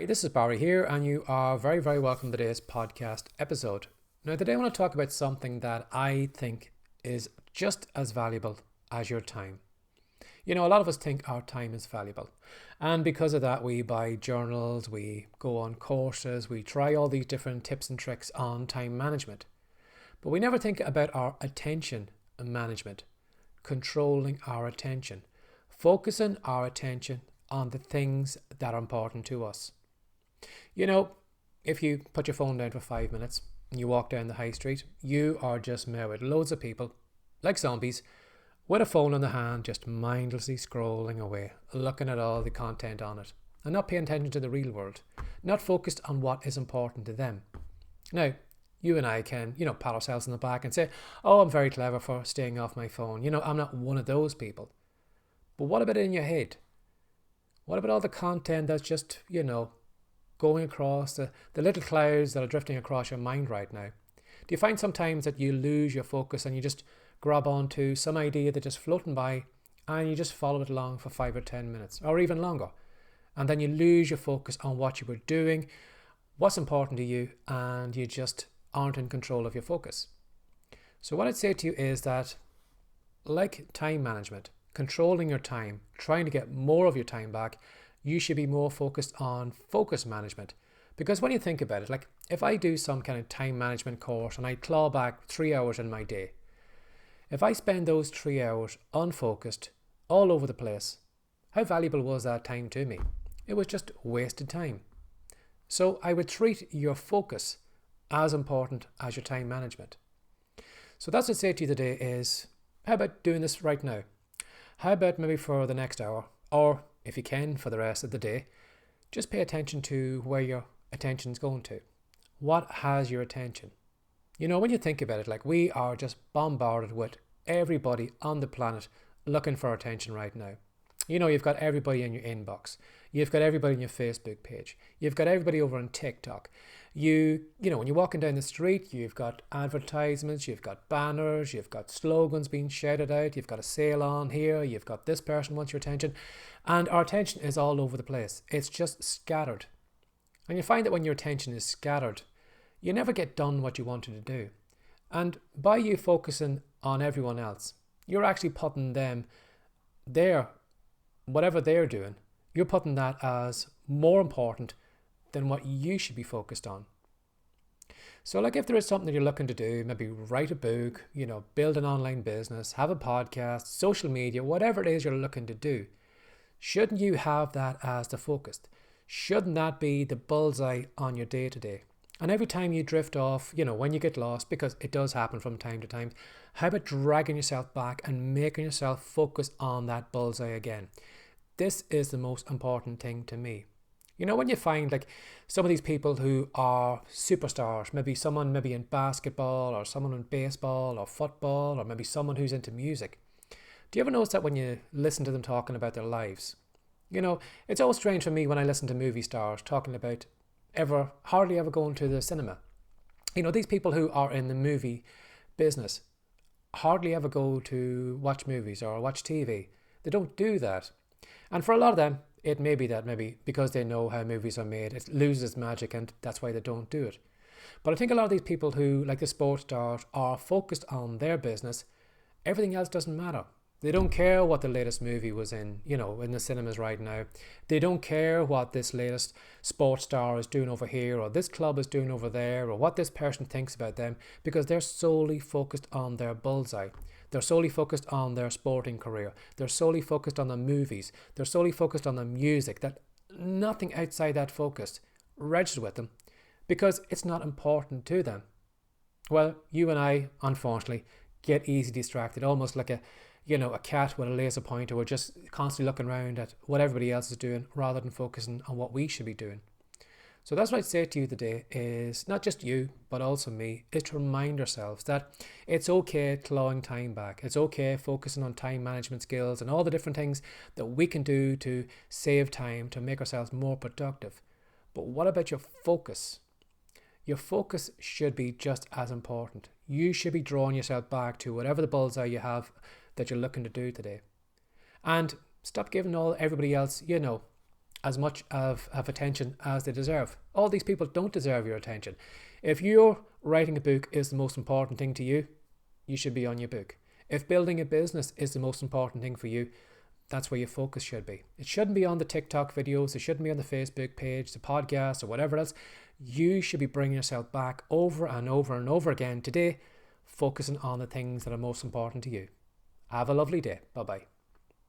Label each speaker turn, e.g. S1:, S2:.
S1: Hey, this is Barry here, and you are very, very welcome to today's podcast episode. Now, today I want to talk about something that I think is just as valuable as your time. You know, a lot of us think our time is valuable, and because of that, we buy journals, we go on courses, we try all these different tips and tricks on time management. But we never think about our attention management, controlling our attention, focusing our attention on the things that are important to us. You know, if you put your phone down for 5 minutes and you walk down the high street, you are just met with loads of people, like zombies, with a phone in the hand, just mindlessly scrolling away, looking at all the content on it, and not paying attention to the real world, not focused on what is important to them. Now, you and I can, pat ourselves on the back and say, oh, I'm very clever for staying off my phone. I'm not one of those people. But what about in your head? What about all the content that's just, going across the little clouds that are drifting across your mind right now? Do you find sometimes that you lose your focus and you just grab onto some idea that's just floating by and you just follow it along for 5 or 10 minutes or even longer? And then you lose your focus on what you were doing, what's important to you, and you just aren't in control of your focus. So what I'd say to you is that, like time management, controlling your time, trying to get more of your time back, you should be more focused on focus management. Because when you think about it, like if I do some kind of time management course and I claw back 3 hours in my day, if I spend those 3 hours unfocused all over the place, how valuable was that time to me? It was just wasted time. So I would treat your focus as important as your time management. So that's what I'd say to you today is, how about doing this right now? How about maybe for the next hour, or if you can for the rest of the day, just pay attention to where your attention's going to. What has your attention? When you think about it, like we are just bombarded with everybody on the planet looking for attention right now. You've got everybody in your inbox. You've got everybody on your Facebook page. You've got everybody over on TikTok. When you're walking down the street, you've got advertisements, you've got banners, you've got slogans being shouted out, you've got a sale on here, you've got this person wants your attention. And our attention is all over the place. It's just scattered. And you find that when your attention is scattered, you never get done what you wanted to do. And by you focusing on everyone else, you're actually putting them there, whatever they're doing, you're putting that as more important than what you should be focused on. So like if there is something that you're looking to do, maybe write a book, build an online business, have a podcast, social media, whatever it is you're looking to do, shouldn't you have that as the focus? Shouldn't that be the bullseye on your day to day? And every time you drift off, when you get lost, because it does happen from time to time, how about dragging yourself back and making yourself focus on that bullseye again? This is the most important thing to me. When you find like some of these people who are superstars, maybe someone maybe in basketball or someone in baseball or football or maybe someone who's into music. Do you ever notice that when you listen to them talking about their lives? It's always strange for me when I listen to movie stars talking about hardly ever going to the cinema. These people who are in the movie business hardly ever go to watch movies or watch TV. They don't do that. And for a lot of them, it may be that maybe because they know how movies are made, it loses magic and that's why they don't do it. But I think a lot of these people who, like the sports stars, are focused on their business. Everything else doesn't matter. They don't care what the latest movie was in the cinemas right now. They don't care what this latest sports star is doing over here or this club is doing over there or what this person thinks about them, because they're solely focused on their bullseye. They're solely focused on their sporting career. They're solely focused on the movies. They're solely focused on the music. That nothing outside that focus registers with them because it's not important to them. Well, you and I, unfortunately, get easily distracted, almost like a cat with a laser pointer. We're just constantly looking around at what everybody else is doing rather than focusing on what we should be doing. So that's what I'd say to you today is not just you, but also me, is to remind ourselves that it's okay clawing time back. It's okay focusing on time management skills and all the different things that we can do to save time, to make ourselves more productive. But what about your focus? Your focus should be just as important. You should be drawing yourself back to whatever the bullseye you have that you're looking to do today. And stop giving everybody else, as much of attention as they deserve. All these people don't deserve your attention. If you're writing a book is the most important thing to you, you should be on your book. If building a business is the most important thing for you, that's where your focus should be. It shouldn't be on the TikTok videos. It shouldn't be on the Facebook page, the podcast, or whatever else. You should be bringing yourself back over and over and over again today, focusing on the things that are most important to you. Have a lovely day. Bye-bye.